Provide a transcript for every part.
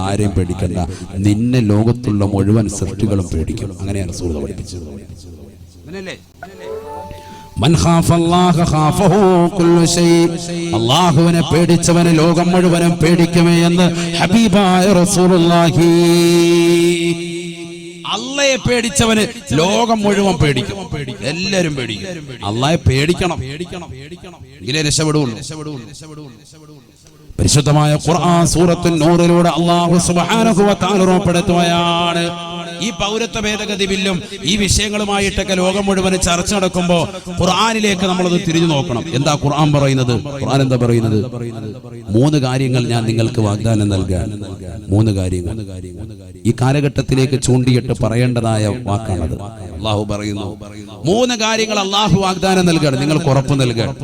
ആരെയും പേടിക്കണ്ട, നിന്നെ ലോകത്തുള്ള മുഴുവൻ സൃഷ്ടികളും പേടിക്കും. അങ്ങനെയാണ് റസൂൽ പഠിപ്പിച്ചത്. മൻ ഖാഫല്ലാഹ ഖാഫഹു കുല്ലു ശൈ, അല്ലാഹുവിനെ പേടിച്ചവനെ ലോകം മുഴുവനും പേടിക്കുമേ എന്ന് ഹബീബായ റസൂലുള്ളാഹി. അള്ളയെ പേടിച്ചവന് ലോകം മുഴുവൻ പേടിക്കും, എല്ലാരും പേടിക്കും. അള്ളാഹെ പേടിക്കണം, എങ്കിലേ രക്ഷപ്പെടുള്ളൂ. പരിശുദ്ധമായ ഖുർആൻ സൂറത്തുൻ നൂറിലൂടെ അല്ലാഹു സുബ്ഹാനഹു വ തആല ഉറപ്പെടുത്തുകയാണ്, ഈ പൗരത്വ ഭേദഗതി ബില്ലും ഈ വിഷയങ്ങളുമായിട്ടൊക്കെ ലോകം മുഴുവൻ ചർച്ച നടക്കുമ്പോൾ ഖുർആനിലേക്ക് നമ്മളത് തിരിഞ്ഞു നോക്കണം. എന്താ ഖുർആൻ പറയുന്നത്? ഖുർആൻ എന്താ പറയുന്നത്? 3 കാര്യങ്ങൾ ഞാൻ നിങ്ങൾക്ക് വാഗ്ദാനം നൽകാൻ. 3 കാര്യങ്ങൾ ഈ കാലഘട്ടത്തിലേക്ക് ചൂണ്ടിയിട്ട് പറയേണ്ടതായ വാക്കാണത്. അല്ലാഹു പറയുന്നു 3 കാര്യങ്ങൾ അല്ലാഹു വാഗ്ദാനം നൽകണം, നിങ്ങൾക്ക് ഉറപ്പ് നൽകണം.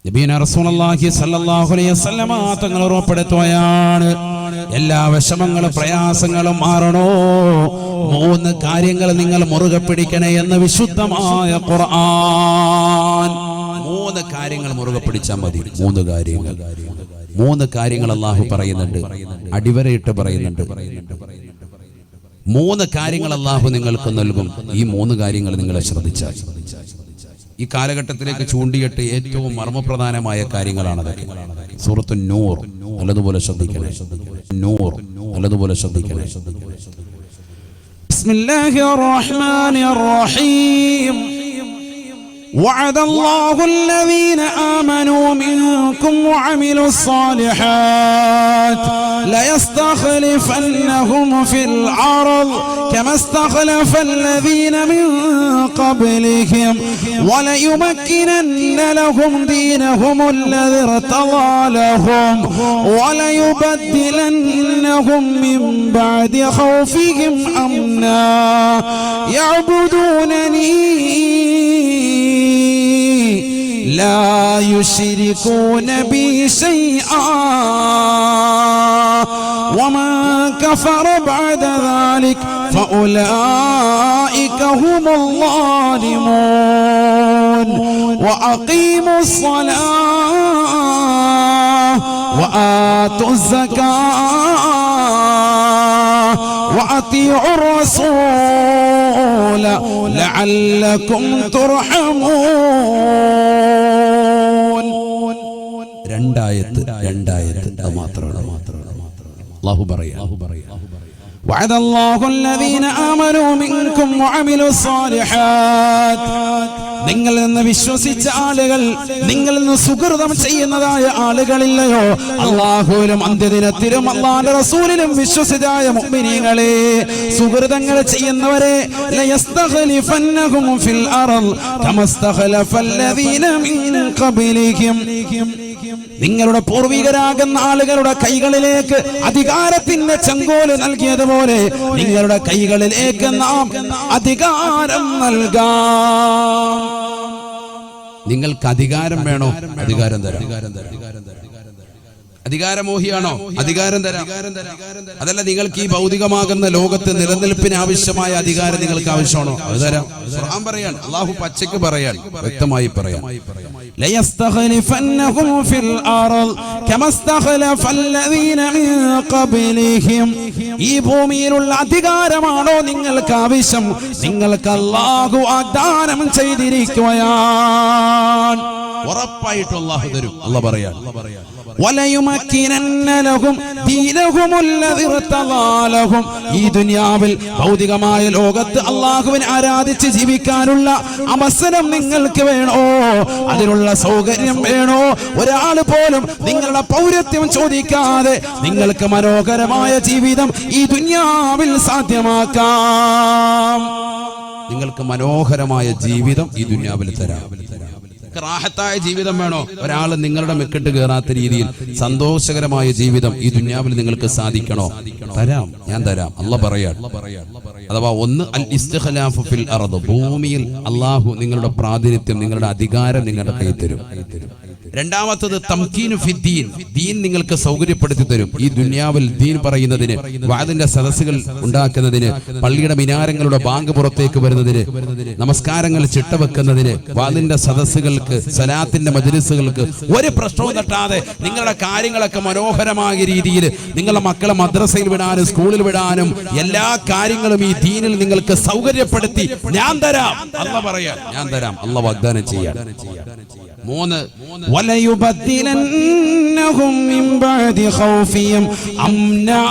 നബിയുനാ റസൂലുള്ളാഹി സ്വല്ലല്ലാഹു അലൈഹി വസല്ലമ തങ്ങൾ ഉറപ്പെടുത്തുകയാണ്, എല്ലാ വിഷമങ്ങളും പ്രയാസങ്ങളും മാറണോ 3 കാര്യങ്ങൾ നിങ്ങൾ മുറുകെ പിടിക്കണേ എന്ന് വിശുദ്ധമായ ഖുർആൻ. 3 കാര്യങ്ങൾ മുറുകെ പിടിച്ചാൽ മതി. 3 കാര്യങ്ങൾ അല്ലാഹു പറയുന്നുണ്ട്, അടിവരയിട്ട് പറയുന്നുണ്ട്. 3 കാര്യങ്ങൾ അല്ലാഹു നിങ്ങൾക്ക് നൽകും. ഈ 3 കാര്യങ്ങൾ നിങ്ങളെ ശ്രദ്ധിച്ചാൽ ഈ കാലഘട്ടത്തിലേക്ക് ചൂണ്ടിയിട്ട് ഏറ്റവും മർമ്മപ്രധാനമായ കാര്യങ്ങളാണ് അതൊക്കെ. സൂറത്തുൻ നൂർ നല്ലതുപോലെ ശ്രദ്ധിക്കണേ, നൂർ നല്ലതുപോലെ ശ്രദ്ധിക്കണേ. ബിസ്മില്ലാഹിർ റഹ്മാനിർ റഹീം. وعد الله الذين آمنوا منكم وعملوا الصالحات ليستخلفنهم في الأرض كما استخلف الذين من قبلهم وليمكنن لهم دينهم الذي ارتضى لهم وليبدلنهم من بعد خوفهم أمنا يعبدونني لا يشركون بي شيئا ومن كفر بعد ذلك فأولئك هم الظالمون وأقيموا الصلاة وآتوا الزكاة وأطيعوا الرسول لعلكم ترحمون. രണ്ടായത്ത് അത് മാത്രമാണ് അല്ലാഹു പറയാ. وعد الله الذين آمنوا منكم وعملوا الصالحات, നിങ്ങളിൽ നിന്ന് വിശ്വസിച്ച ആളുകൾ, നിങ്ങളിൽ നിന്ന് സുകൃതം ചെയ്യുന്നതായ ആളുകളില്ലയോ, അല്ലാഹുവിലും അന്ത്യദിനത്തിലും അല്ലാഹുവിന്റെ റസൂലിലും വിശ്വസിച്ചായ മുഅ്മിനീങ്ങളെ, സുകൃതങ്ങൾ ചെയ്യുന്നവരെ ലയസ്തഖലിഫന്നഹും ഫിൽ അർള് കമസ്തഖലഫല്ലദീന മിൻ ഖബലിഹിം, നിങ്ങളുടെ പൂർവികരാകുന്ന ആളുകളുടെ കൈകളിലേക്ക് അധികാരത്തിന്റെ ചെങ്കോല് നൽകിയതുപോലെ നിങ്ങളുടെ കൈകളിലേക്ക് നാം അധികാരം നൽകാം. നിങ്ങൾക്ക് അധികാരം വേണോ? അധികാരം തരാം. അധികാരമോഹിയാണോ? അധികാരം തരാം. അതല്ല, നിങ്ങൾക്ക് ഈ ഭൗതികമാകുന്ന ലോകത്ത് നിലനിൽപ്പിന് ആവശ്യമായ അധികാരം നിങ്ങൾക്ക് ആവശ്യമാണോ? അത് തരാം. ഖുർആൻ പറയാൻ, അല്ലാഹു പച്ചയ്ക്ക് പറയാൻ, വ്യക്തമായി പറയാം. ليستخلفنهم في الأرض كما استخلف الذين من قبلهم. ഈ ഭൂമിയിലുള്ള അധികാരമാണോ നിങ്ങൾക്ക് ആവശ്യം? നിങ്ങൾക്ക് അല്ലാഹു വാഗ്ദാനം ചെയ്തിരിക്കുകയാണ്, ഉറപ്പായിട്ടും അല്ലാഹു തരും. അല്ലാഹു പറയാൻ, وَلَيُمَكِّنَنَّ لَهُمْ دِينَهُمُ الَّذِي ارْتَضَىٰ لَهُمْ. ഈ ദുനിയാവിൽ ഭൗതികമായ ലോകത്ത് അല്ലാഹുവിനെ ആരാധിച്ച് ജീവിക്കാനുള്ള അവസരം നിങ്ങൾക്ക് വേണോ? അതിനുള്ള സൗകര്യം വേണോ? ഒരാൾ പോലും നിങ്ങളുടെ പൗരത്വം ചോദിക്കാതെ നിങ്ങൾക്ക് മനോഹരമായ ജീവിതം ഈ ദുനിയാവിൽ സാധ്യമാക്കാം. നിങ്ങൾക്ക് മനോഹരമായ ജീവിതം ഈ ദുനിയാവിൽ തരാം. റാഹത്തായ ജീവിതം വേണോ? ഒരാൾ നിങ്ങളുടെ മെക്കിട്ട് കയറാത്ത രീതിയിൽ സന്തോഷകരമായ ജീവിതം ഈ ദുനിയാവിൽ നിങ്ങൾക്ക് സാധിക്കണോ? തരാം, ഞാൻ തരാം. അല്ലാഹു പറയാൻ. അഥവാ ഒന്ന് അൽ ഇസ്തിഖ്ലാഫു ഫിൽ അർദ്, ഭൂമിയിൽ അല്ലാഹു നിങ്ങളുടെ പ്രാതിനിധ്യം, നിങ്ങളുടെ അധികാരം നിങ്ങളുടെ കയ്യിൽ തരും. രണ്ടാമത്തത് തംകീനു ഫിദ്ദീൻ, ദീൻ നിങ്ങൾക്ക് സൗകര്യപ്പെടുത്തി തരും. ഈ ദുനിയാവിൽ ദീൻ പറയുന്നതിന്, വാദിന്റെ സദസ്സുകൾ ഉണ്ടാക്കുന്നതിന്, പള്ളിയുടെ മിനാരങ്ങളുടെ ബാങ്ക് പുറത്തേക്ക് വരുന്നതിന്, നമസ്കാരങ്ങൾ ചിട്ടവെക്കുന്നതിന്, വാദിന്റെ സദസ്സുകൾക്ക്, സലാത്തിന്റെ മജ്‌ലിസുകൾക്ക് ഒരു പ്രശ്നവും തട്ടാതെ നിങ്ങളുടെ കാര്യങ്ങളൊക്കെ മനോഹരമായ രീതിയിൽ നിങ്ങളുടെ മക്കളെ മദ്രസയിൽ വിടാനും സ്കൂളിൽ വിടാനും എല്ലാ കാര്യങ്ങളും ഈ ദീനിൽ നിങ്ങൾക്ക് സൗകര്യപ്പെടുത്തി ഞാൻ തരാം. അല്ലാഹ് പറയാ, ഞാൻ തരാം. അല്ലാഹ് വാഗ്ദാനം ചെയ്യാൻ. 3 വലയുബദ്ദിലന്നഹും മിൻ ബഅദി ഖൗഫിഹിം അംനാ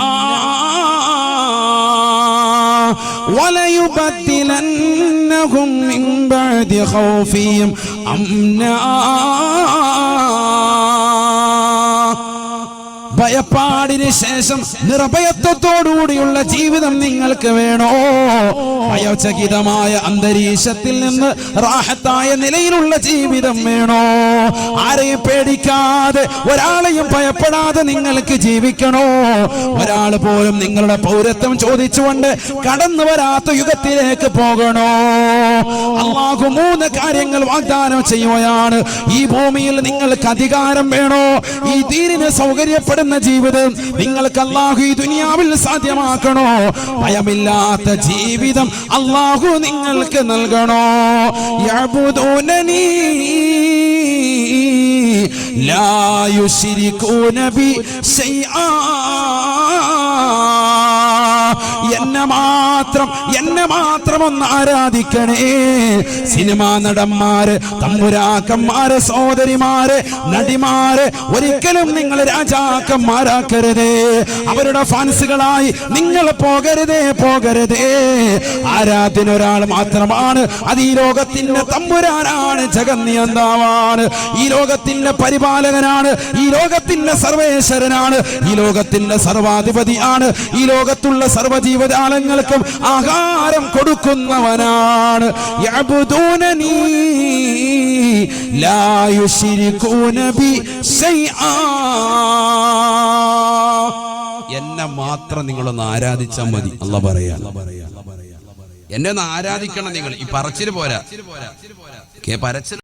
വലയുബദ്ദിലന്നഹും മിൻ ബഅദി ഖൗഫിഹിം അംനാ. ഭയപ്പാടിന് ശേഷം നിർഭയത്വത്തോടുകൂടിയുള്ള ജീവിതം നിങ്ങൾക്ക് വേണോ? ഭയചകിതമായ അന്തരീക്ഷത്തിൽ നിന്ന് റാഹത്തായ നിലയിലുള്ള ജീവിതം വേണോ? ആരെയും പേടിക്കാതെ, ഒരാളെയും ഭയപ്പെടാതെ നിങ്ങൾക്ക് ജീവിക്കണോ? ഒരാൾ പോലും നിങ്ങളുടെ പൗരത്വം ചോദിച്ചുകൊണ്ട് കടന്നു വരാത്ത യുഗത്തിലേക്ക് പോകണോ? അല്ലാഹു 3 കാര്യങ്ങൾ വാഗ്ദാനം ചെയ്യുകയാണ്. ഈ ഭൂമിയിൽ നിങ്ങൾക്ക് അധികാരം വേണോ? ഈ ദീനിന് സൗകര്യപ്പെടുന്ന ജീവിതം നിങ്ങൾക്ക് അല്ലാഹു ഈ ദുനിയാവിൽ സാധ്യമാക്കണോ? ഭയമില്ലാത്ത ജീവിതം അല്ലാഹു നിങ്ങൾക്ക് നൽകണോ? യഅബുദൂനനി ലാ യുശ്രികൂന ബി ശൈആ. എന്നെ മാത്രം ഒന്ന് ആരാധിക്കണേ. സിനിമാ നടന്മാര്, തമ്പുരാക്കന്മാര്, സഹോദരിമാര്, നടിമാര് ഒരിക്കലും നിങ്ങൾ രാജാക്കന്മാരാക്കരുതേ. അവരുടെ ഫാൻസുകളായി നിങ്ങൾ പോകരുതേ. ആരാധ്യൻ ഒരാൾ മാത്രമാണ്. അത് ഈ ലോകത്തിന്റെ തമ്പുരാനാണ്, ജഗന്നിയന്താവാണ്, ഈ ലോകത്തിന്റെ പരിപാലകനാണ്, ഈ ലോകത്തിന്റെ സർവേശ്വരനാണ്, ഈ ലോകത്തിന്റെ സർവാധിപതിയാണ്, ഈ ലോകത്തുള്ള സർവ്വജീവജാലങ്ങൾക്കും ആഹാരം കൊടുക്കുന്നവനാണ്. യഅബുദൂനനി ലാ യുശ്രികൂന ബി ശൈആ. എന്നെ മാത്രം നിങ്ങളൊന്ന് ആരാധിച്ചാൽ മതി. അല്ലാഹ് പറയാ, എന്നെ ഒന്ന് ആരാധിക്കണം നിങ്ങൾ. ഈ പറച്ചിൽ പോരാ, പറച്ചിൽ